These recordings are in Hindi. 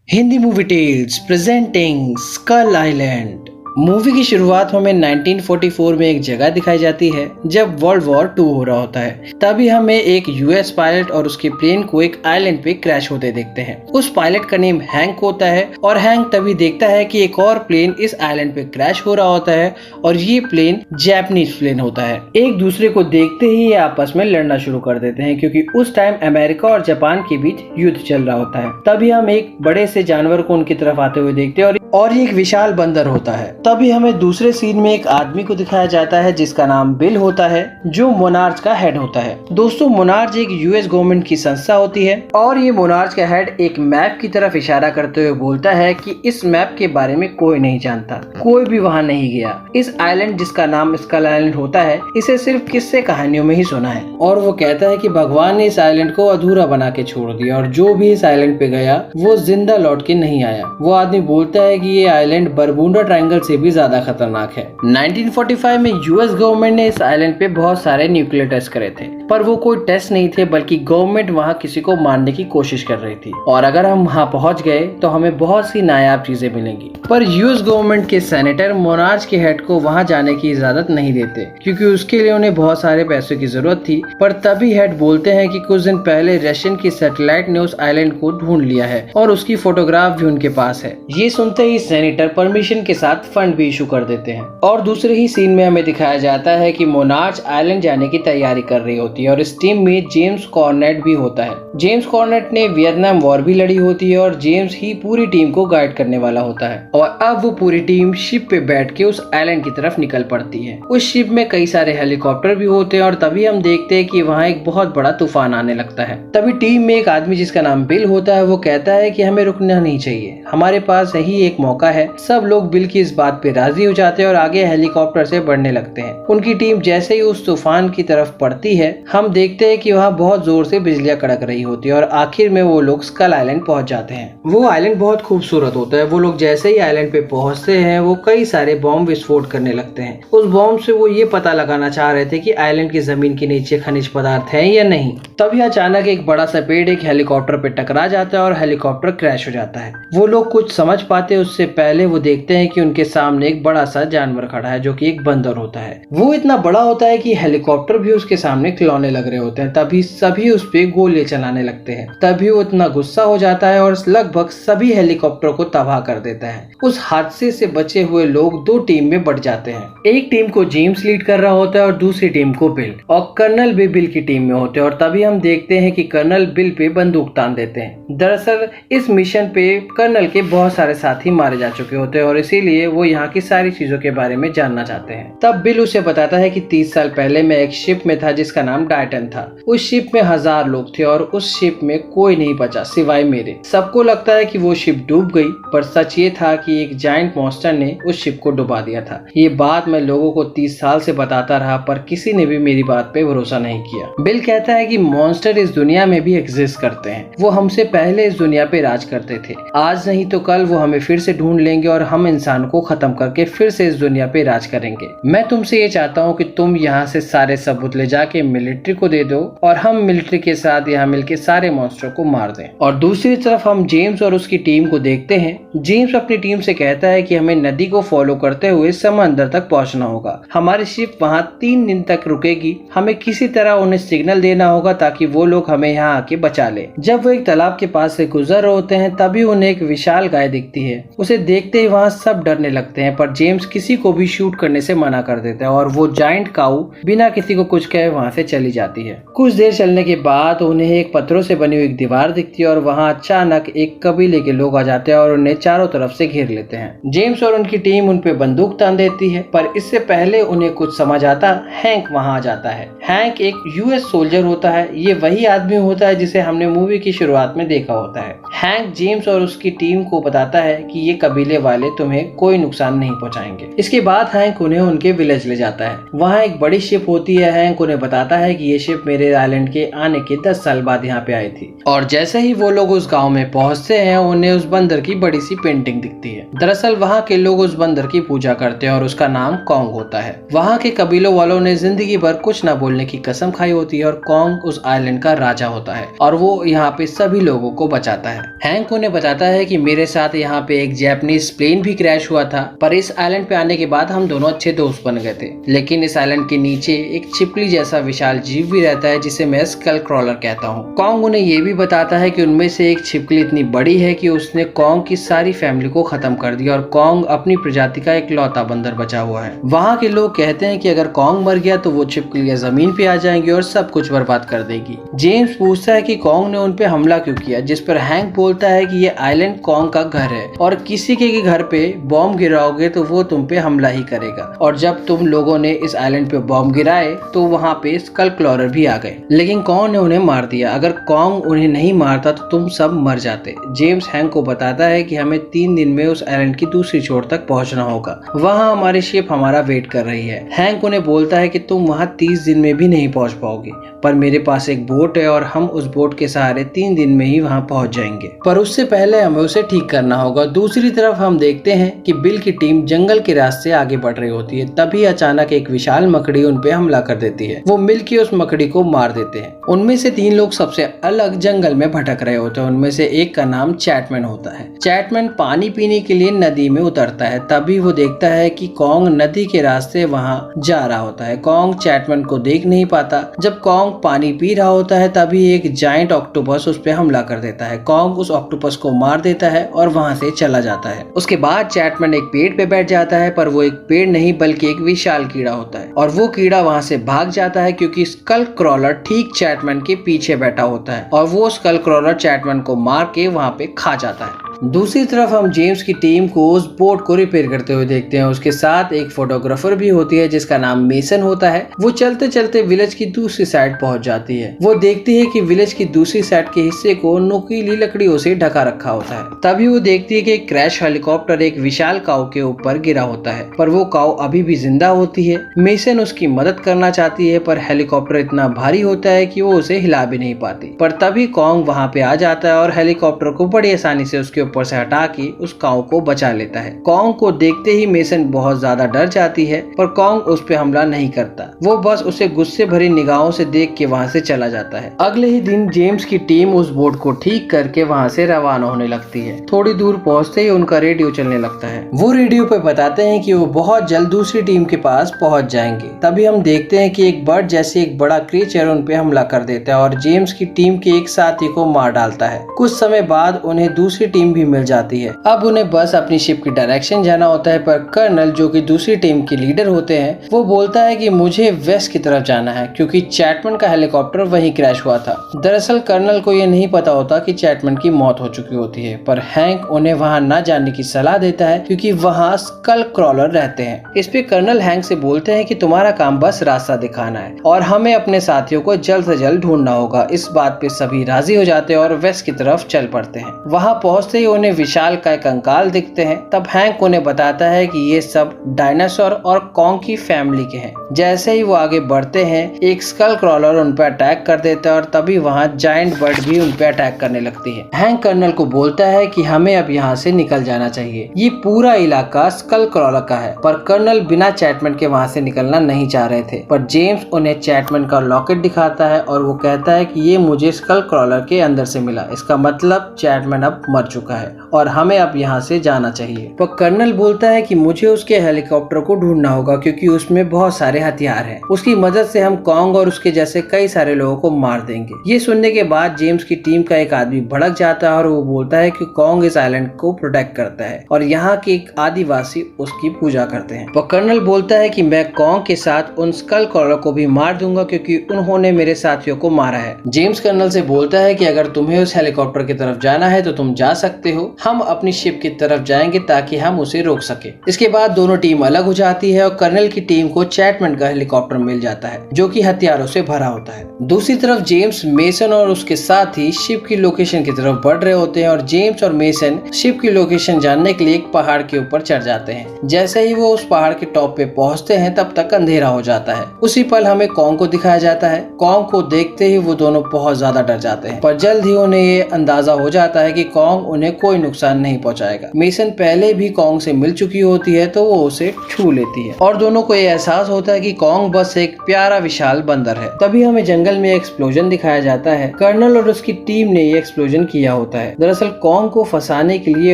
Hindi movie tales presenting Skull Island. Movie की शुरुआत हमें 1944 में एक जगह दिखाई जाती है जब वर्ल्ड वॉर 2 हो रहा होता है। तभी हमें एक यूएस पायलट और उसके प्लेन को एक आइलैंड पे क्रैश होते देखते हैं। उस पायलट का नेम हैंक होता है और हैंक तभी देखता है कि एक और प्लेन इस आइलैंड पे क्रैश हो रहा होता है और ये प्लेन जापानीज प्लेन होता है। एक दूसरे को देखते ही ये आपस में लड़ना शुरू कर देते हैं क्योंकि उस टाइम अमेरिका और जापान के बीच युद्ध चल रहा होता है। तभी हम एक बड़े से जानवर को उनकी तरफ आते हुए देखते हैं और ये एक विशाल बंदर होता है। तभी हमें दूसरे सीन में एक आदमी को दिखाया जाता है जिसका नाम बिल होता है जो मोनार्च का हेड होता है। दोस्तों, मोनार्च एक यूएस गवर्नमेंट की संस्था होती है और ये मोनार्च का हेड एक मैप की तरफ इशारा करते हुए बोलता है कि इस मैप के बारे में कोई नहीं जानता, कोई भी वहाँ नहीं गया। इस आइलैंड जिसका नाम स्कल आइलैंड होता है इसे सिर्फ किस्से कहानियों में ही सुना है और वो कहता है कि भगवान ने इस आइलैंड को अधूरा बना के छोड़ दिया और जो भी इस आइलैंड पे गया वो जिंदा लौट के नहीं आया। वो आदमी बोलता है कि ये आइलैंड बरबुडा ट्रायंगल से भी ज्यादा खतरनाक है। 1945 में यूएस गवर्नमेंट ने इस आइलैंड पे बहुत सारे न्यूक्लियर टेस्ट करे थे, पर वो कोई टेस्ट नहीं थे बल्कि गवर्नमेंट वहाँ किसी को मारने की कोशिश कर रही थी और अगर हम वहाँ पहुँच गए तो हमें बहुत सी नायाब चीजें मिलेंगी। पर यूएस गवर्नमेंट के सेनेटर मोनार्च के हेड को वहाँ जाने की इजाजत नहीं देते क्योंकि उसके लिए उन्हें बहुत सारे पैसों की जरूरत थी। पर तभी हेड बोलते हैं कि कुछ दिन पहले रशियन की सैटेलाइट ने उस आइलैंड को ढूंढ लिया है और उसकी फोटोग्राफ भी उनके पास है। ये सुनते ही सेनेटर परमिशन के साथ फंड भी इशू कर देते हैं और दूसरे ही सीन में हमें दिखाया जाता है कि मोनार्च आइलैंड जाने की तैयारी कर रही होती है और इस टीम में जेम्स कॉर्नेट भी होता है। जेम्स कॉर्नेट ने वियतनाम वॉर भी लड़ी होती है और जेम्स ही पूरी टीम को गाइड करने वाला होता है और अब वो पूरी टीम शिप पे बैठ के उस आइलैंड की तरफ निकल पड़ती है। उस शिप में कई सारे हेलीकॉप्टर भी होते हैं और तभी हम देखते हैं कि वहाँ एक बहुत बड़ा तूफान आने लगता है। तभी टीम में एक आदमी जिसका नाम बिल होता है वो कहता है कि हमें रुकना नहीं चाहिए, हमारे पास यही एक मौका है। सब लोग बिल की इस बात पे राजी हो जाते हैं और आगे हेलीकॉप्टर से बढ़ने लगते हैं। उनकी टीम जैसे ही उस तूफान की तरफ पड़ती है हम देखते हैं कि वहाँ बहुत जोर से बिजलियां कड़क रही होती है और आखिर में वो लोग स्कल आइलैंड पहुंच जाते हैं। वो आइलैंड बहुत खूबसूरत होता है। वो लोग जैसे ही आइलैंड पे पहुंचते हैं वो कई सारे बॉम्ब विस्फोट करने लगते हैं। उस बॉम्ब से वो ये पता लगाना चाह रहे थे कि आइलैंड की जमीन के नीचे खनिज पदार्थ है या नहीं। तभी अचानक एक बड़ा सा पेड़ एक हेलीकॉप्टर पे टकरा जाता है और हेलीकॉप्टर क्रैश हो जाता है। वो लोग कुछ समझ पाते उससे पहले वो देखते हैं कि उनके सामने एक बड़ा सा जानवर खड़ा है जो कि एक बंदर होता है। वो इतना बड़ा होता है कि हेलीकॉप्टर भी उसके सामने खिलौने लग रहे होते हैं। तभी सभी उस पे गोलियां चलाने लगते हैं। तभी वो इतना गुस्सा हो जाता है और लगभग सभी हेलीकॉप्टर को तबाह कर देता है। उस हादसे से बचे हुए लोग दो टीम में बट जाते हैं। एक टीम को जेम्स लीड कर रहा होता है और दूसरी टीम को बिल, और कर्नल भी बिल की टीम में होते हैं और तभी हम देखते हैं कि कर्नल बिल पे बंदूक तान देते हैं। दरअसल इस मिशन पे कर्नल के बहुत सारे साथी मारे जा चुके होते हैं और इसीलिए वो यहाँ की सारी चीजों के बारे में जानना चाहते हैं। तब बिल उसे बताता है कि 30 साल पहले मैं एक शिप में था जिसका नाम टाइटन था। उस शिप में 1000 लोग थे और उस शिप में कोई नहीं बचा सिवाय मेरे। सबको लगता है कि वो शिप डूब गई, पर सच ये था कि एक जायंट मॉन्स्टर ने उस शिप को डुबा दिया था। ये बात मैं लोगों को 30 साल से बताता रहा पर किसी ने भी मेरी बात पे भरोसा नहीं किया। बिल कहता है कि मॉन्स्टर इस दुनिया में भी एग्जिस्ट करते हैं। वो हमसे पहले इस दुनिया पे राज करते थे। आज नहीं तो कल वो हमें फिर से ढूंढ लेंगे और हम इंसान को खत्म करके फिर से इस दुनिया पे राज करेंगे। मैं तुमसे ये चाहता हूँ कि तुम यहाँ से सारे सबूत ले जाके मिलिट्री को दे दो और हम मिलिट्री के साथ यहाँ मिलके सारे मॉन्स्टर को मार दें। और दूसरी तरफ हम जेम्स और उसकी टीम को देखते हैं। जेम्स अपनी टीम से कहता है कि हमें नदी को फॉलो करते हुए समंदर तक पहुँचना होगा। हमारी शिप वहाँ 3 दिन तक रुकेगी। हमें किसी तरह उन्हें सिग्नल देना होगा ताकि वो लोग हमें यहाँ आके बचा ले। जब वो एक तालाब के पास से गुजर रहे होते हैं तभी उन्हें एक विशाल गाय दिखती है। उसे देखते ही वहाँ सब डरने लगते हैं पर जेम्स किसी को भी शूट करने से मना कर देता है और वो जायंट काऊ बिना किसी को कुछ कहे वहाँ से चली जाती है। कुछ देर चलने के बाद उन्हें एक पत्थरों से बनी हुई एक दीवार दिखती है और वहाँ अचानक एक कबीले के लोग आ जाते हैं और उन्हें चारों तरफ से घेर लेते हैं। जेम्स और उनकी टीम उन पे बंदूक तान देती है पर इससे पहले उन्हें कुछ समझ आता हैंक वहाँ आ जाता है। हैंक एक यूएस सोल्जर होता है। ये वही आदमी होता है जिसे हमने मूवी की शुरुआत में देखा होता है। हैंक जेम्स और उसकी टीम को बताता है कि ये कबीले वाले तुम्हें कोई नुकसान नहीं पहुंचाएंगे। इसके बाद हैंक उन्हें उनके विलेज ले जाता है। वहाँ एक बड़ी शिप होती है। हैंक उन्हें बताता है कि ये शिप मेरे आइलैंड के आने के 10 साल बाद यहाँ पे आई थी। और जैसे ही वो लोग उस गाँव में पहुँचते हैं, उन्हें उस बंदर की बड़ी सी पेंटिंग दिखती है। दरअसल वहाँ के लोग उस बंदर की पूजा करते हैं और उसका नाम कॉन्ग होता है। वहाँ के कबीलों वालों ने जिंदगी भर कुछ न बोलने की कसम खाई होती है और कॉन्ग उस आइलैंड का राजा होता है और वो यहाँ पे सभी लोगों को बचाता है। हैंक उन्हें बताता है कि मेरे साथ यहाँ पे एक जापानीज प्लेन भी क्रैश हुआ था, पर इस आइलैंड पे आने के बाद हम दोनों अच्छे दोस्त बन गए थे। लेकिन इस आइलैंड के नीचे एक छिपकली जैसा विशाल जीव भी रहता है जिसे मैं स्कल क्रॉलर कहता हूँ। कॉन्ग उन्हें ये भी बताता है कि उनमें से एक छिपकली इतनी बड़ी है कि उसने कॉन्ग की सारी फैमिली को खत्म कर दिया और कॉन्ग अपनी प्रजाति का इकलौता बंदर बचा हुआ है। वहाँ के लोग कहते हैं कि अगर कॉन्ग मर गया तो वो छिपकलियां जमीन पे आ जाएंगी और सब कुछ बर्बाद कर देगी। जेम्स पूछता है कि कॉन्ग ने उन पे हमला क्यों किया, जिस पर हैंक बोलता है कि ये आइलैंड कॉन्ग का घर है और किसी के घर पे बॉम्ब गिराओगे तो वो तुम पे हमला ही करेगा। और जब तुम लोगों ने इस आइलैंड पे बॉम्ब गिराए तो वहाँ पे स्कल क्लॉरर भी आ गए, लेकिन कॉन्ग ने उन्हें मार दिया। अगर कॉन्ग उन्हें नहीं मारता तो तुम सब मर जाते। जेम्स हैंक को बताता है कि हमें 3 दिन में उस आइलैंड की दूसरी छोर तक पहुंचना होगा। वहाँ हमारी शिप हमारा वेट कर रही है। हैंक उन्हें बोलता है कि तुम वहाँ 30 दिन में भी नहीं पहुंच पाओगे, पर मेरे पास एक बोट है और हम उस बोट के सहारे 3 दिन में ही वहाँ पहुंच जाएंगे, पर उससे पहले हमें उसे ठीक करना होगा। दूसरी तरफ हम देखते हैं कि बिल की टीम जंगल के रास्ते आगे बढ़ रही होती है। तभी अचानक एक विशाल मकड़ी उन पे हमला कर देती है। वो मिलकर उस मकड़ी को मार देते हैं। उनमें से 3 लोग सबसे अलग जंगल में भटक रहे होते हैं। उनमें से एक का नाम चैटमैन होता है। चैटमैन पानी पीने के लिए नदी में उतरता है। तभी वो देखता है कि कॉन्ग नदी के रास्ते वहाँ जा रहा होता है। कॉन्ग चैटमैन को देख नहीं पाता। जब कॉन्ग पानी पी रहा होता है तभी एक जायंट ऑक्टोपस उस पे हमला कर देता है। कॉन्ग उस ऑक्टोपस को मार देता है और वहाँ से चला जाता है। उसके बाद चैटमैन एक पेड़ पे बैठ जाता है, पर वो एक पेड़ नहीं बल्कि एक विशाल कीड़ा होता है और वो कीड़ा वहाँ से भाग जाता है क्योंकि स्कल क्रॉलर ठीक चैटमैन के पीछे बैठा होता है और वो स्कल क्रॉलर चैटमैन को मार के वहाँ पे खा जाता है। दूसरी तरफ हम जेम्स की टीम को उस बोट को रिपेयर करते हुए देखते हैं। उसके साथ एक फोटोग्राफर भी होती है जिसका नाम मेसन होता है। वो चलते चलते विलेज की दूसरी साइड पहुंच जाती है। वो देखती है कि विलेज की दूसरी साइड के हिस्से को नुकीली लकड़ियों से ढका रखा होता है। तभी वो देखती है कि एक क्रैश हेलीकॉप्टर एक विशाल काऊ के ऊपर गिरा होता है, पर वो काऊ अभी भी जिंदा होती है। मेसन उसकी मदद करना चाहती है, पर हेलीकॉप्टर इतना भारी होता है कि वो उसे हिला भी नहीं पाती। पर तभी कॉन्ग वहाँ पे आ जाता है और हेलीकॉप्टर को बड़ी आसानी से उसके ऊपर से हटा के उस काऊ को बचा लेता है। कॉन्ग को देखते ही मेसन बहुत ज्यादा डर जाती है, पर कॉन्ग उस पे हमला नहीं करता। वो बस उसे गुस्से भरी निगाहों से देख के वहाँ से चला जाता है। अगले ही दिन जेम्स की टीम उस बोट को ठीक करके वहाँ से रवाना होने लगती है। थोड़ी दूर पहुँचते ही उनका रेडियो चलने लगता है। वो रेडियो पे बताते हैं कि वो बहुत जल्द दूसरी टीम के पास पहुँच जाएंगे। तभी हम देखते हैं कि एक बर्ड जैसे एक बड़ा क्रीचर उन पे हमला कर देता है और जेम्स की टीम के एक साथी को मार डालता है। कुछ समय बाद उन्हें दूसरी टीम भी मिल जाती है। अब उन्हें बस अपनी शिप की डायरेक्शन जाना होता है, पर कर्नल जो कि दूसरी टीम के लीडर होते हैं वो बोलता है कि मुझे वेस्ट की तरफ जाना है क्योंकि चैटमैन का हेलीकॉप्टर वहीं क्रैश हुआ था। दरअसल कर्नल को यह नहीं पता होता कि चैटमैन की मौत हो चुकी होती है, पर हैंक उन्हें वहां न जाने की सलाह देता है क्योंकि वहां स्कल क्रॉलर रहते हैं। इस पे कर्नल हैंक से बोलते हैं कि तुम्हारा काम बस रास्ता दिखाना है और हमें अपने साथियों को जल्द से जल्द ढूंढना होगा। इस बात पे सभी राजी हो जाते हैं और वेस्ट की तरफ चल पड़ते हैं। वहां पहुंचते ही उन्हें विशाल का कंकाल दिखते हैं। तब हैंक उन्हें बताता है कि ये सब डायनासोर और कॉन्ग की फैमिली के हैं। जैसे ही वो आगे बढ़ते हैं एक स्कल क्रॉलर उन पर अटैक कर देता है और तभी वहाँ जायंट बर्ड भी उन पर अटैक करने लगती है। हैंक कर्नल को बोलता है कि हमें अब यहाँ से निकल जाना चाहिए। ये पूरा इलाका स्कल क्रॉलर का है, पर कर्नल बिना चैटमैन के वहाँ से निकलना नहीं चाह रहे थे। पर जेम्स उन्हें चैटमैन का लॉकेट दिखाता है और वो कहता है कि ये मुझे स्कल क्रॉलर के अंदर से मिला। इसका मतलब चैटमैन अब मर चुका है और हमें अब यहाँ से जाना चाहिए। पर कर्नल बोलता है कि मुझे उसके हेलीकॉप्टर को ढूंढना होगा क्योंकि उसमें बहुत सारे हथियार हैं। उसकी मदद से हम कॉन्ग और उसके जैसे कई सारे लोगों को मार देंगे। ये सुनने के बाद जेम्स की टीम का एक आदमी भड़क जाता है और वो बोलता है कि कॉन्ग इस आइलैंड को प्रोटेक्ट करता है और यहाँ के एक आदिवासी उसकी पूजा करते हैं। वो कर्नल बोलता है कि मैं कॉन्ग के साथ उन स्कल क्रॉलर को भी मार दूंगा क्योंकि उन्होंने मेरे साथियों को मारा है। जेम्स कर्नल से बोलता है कि अगर तुम्हें उस हेलीकॉप्टर की तरफ जाना है तो तुम जा सकते सकते हो, हम अपनी शिप की तरफ जाएंगे ताकि हम उसे रोक सके। इसके बाद दोनों टीम अलग हो जाती है और कर्नल की टीम को चैटमैन का हेलीकॉप्टर मिल जाता है जो कि हथियारों से भरा होता है। दूसरी तरफ जेम्स, मेसन और उसके साथी शिप की लोकेशन की तरफ बढ़ रहे होते हैं और जेम्स और मेसन शिप की लोकेशन जानने के लिए एक पहाड़ के ऊपर चढ़ जाते हैं। जैसे ही वो उस पहाड़ के टॉप पे पहुंचते हैं तब तक अंधेरा हो जाता है। उसी पल हमें कॉन्ग को दिखाया जाता है। कॉन्ग को देखते ही वो दोनों बहुत ज्यादा डर जाते हैं, पर जल्द ही उन्हें ये अंदाजा हो जाता है कि कॉन्ग उन्हें कोई नुकसान नहीं पहुंचाएगा। मेसन पहले भी कॉन्ग से मिल चुकी होती है तो वो उसे छू लेती है और दोनों को ये एहसास होता है कि कॉन्ग बस एक प्यारा विशाल बंदर है। तभी हमें जंगल में एक्सप्लोजन दिखाया जाता है। कर्नल और उसकी टीम ने ये एक्सप्लोजन किया होता है। दरअसल कॉन्ग को फंसाने के लिए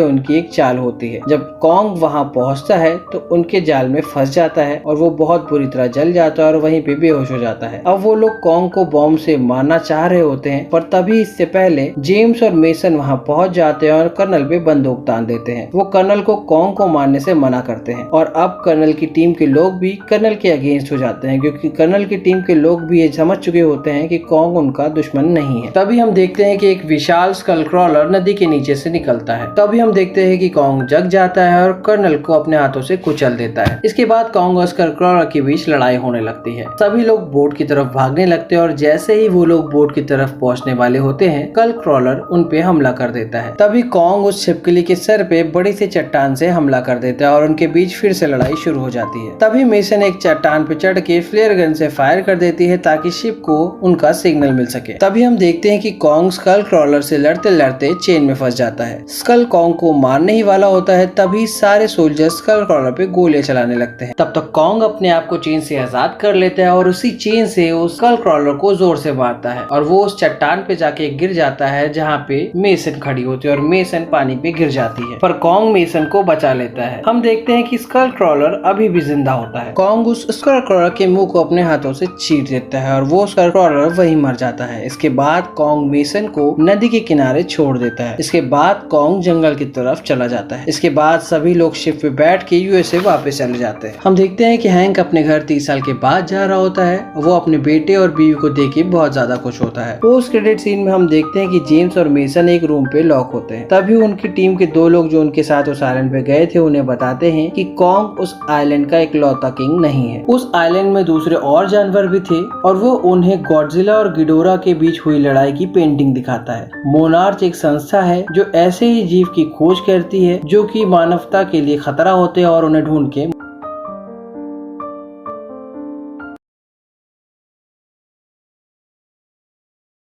उनकी एक चाल होती है। जब कॉन्ग वहां पहुंचता है तो उनके जाल में फंस जाता है और वो बहुत बुरी तरह जल जाता है और वहीं पे बेहोश हो जाता है। अब वो लोग कॉन्ग को बॉम्ब से मारना चाह रहे होते हैं, पर तभी इससे पहले जेम्स और मेसन वहां पहुंच जाते हैं और कर्नल पे बंदूक तान देते हैं। वो कर्नल को कॉन्ग को मारने से मना करते हैं और अब कर्नल की टीम के लोग भी कर्नल के अगेंस्ट हो जाते हैं, क्योंकि कर्नल की टीम के लोग भी ये समझ चुके होते हैं कि कॉन्ग उनका दुश्मन नहीं है। तभी हम देखते हैं कि एक विशाल स्कल क्रॉलर नदी के नीचे से निकलता है। तभी हम देखते हैं कि कॉन्ग जग जाता है और कर्नल को अपने हाथों से कुचल देता है। इसके बाद कॉन्ग और स्कल क्रॉलर के बीच लड़ाई होने लगती है। सभी लोग बोट की तरफ भागने लगते हैं और जैसे ही वो लोग बोट की तरफ पहुंचने वाले होते हैं, स्कल क्रॉलर उन पे हमला कर देता है। तभी कॉन्ग उस छिपकली के सर पे बड़ी सी चट्टान से हमला कर देता है और उनके बीच फिर से लड़ाई शुरू हो जाती है। तभी मेसन एक चट्टान पे चढ़ के फ्लेयर गन से फायर कर देती है ताकि शिप को उनका सिग्नल मिल सके। तभी हम देखते हैं कि कॉन्ग स्कल क्रॉलर से लड़ते लड़ते चेन में फंस जाता है। स्कल कॉन्ग को मारने ही वाला होता है, तभी सारे सोल्जर स्कल क्रॉलर पे गोलियां चलाने लगते हैं। तब तक कॉन्ग अपने आप को चेन से आजाद कर लेता है और उसी चेन से उस स्कल क्रॉलर को जोर से मारता है और वो उस चट्टान पे जाके गिर जाता है जहाँ पे मेसन खड़ी होती है और मेसन पानी पे गिर जाती है, पर कॉन्ग मेसन को बचा लेता है। हम देखते हैं कि स्कल क्रॉलर अभी भी जिंदा होता है। कॉन्ग उस स्कल क्रॉलर के मुंह को अपने हाथों से चीर देता है और वो स्कल क्रॉलर वहीं मर जाता है। इसके बाद कॉन्ग मेसन को नदी के किनारे छोड़ देता है। इसके बाद कॉन्ग जंगल की तरफ चला जाता है। इसके बाद सभी लोग शिप पे बैठ के यूएसए वापस चले जाते हैं। हम देखते हैं कि हैंक अपने घर 30 साल के बाद जा रहा होता है। वो अपने बेटे और बीवी को देख के बहुत ज्यादा खुश होता है। पोस्ट क्रेडिट सीन में हम देखते हैं कि जेम्स और मेसन एक रूम पे लॉक होते हैं। तभी उनकी टीम के दो लोग जो उनके साथ उस आइलैंड पे गए थे उन्हें बताते हैं कि कॉन्ग उस आइलैंड का इकलौता किंग नहीं है। उस आइलैंड में दूसरे और जानवर भी थे और वो उन्हें गॉडजिला और गिडोरा के बीच हुई लड़ाई की पेंटिंग दिखाता है। मोनार्च एक संस्था है जो ऐसे ही जीव की खोज करती है जो कि मानवता के लिए खतरा होते हैं और उन्हें ढूंढ के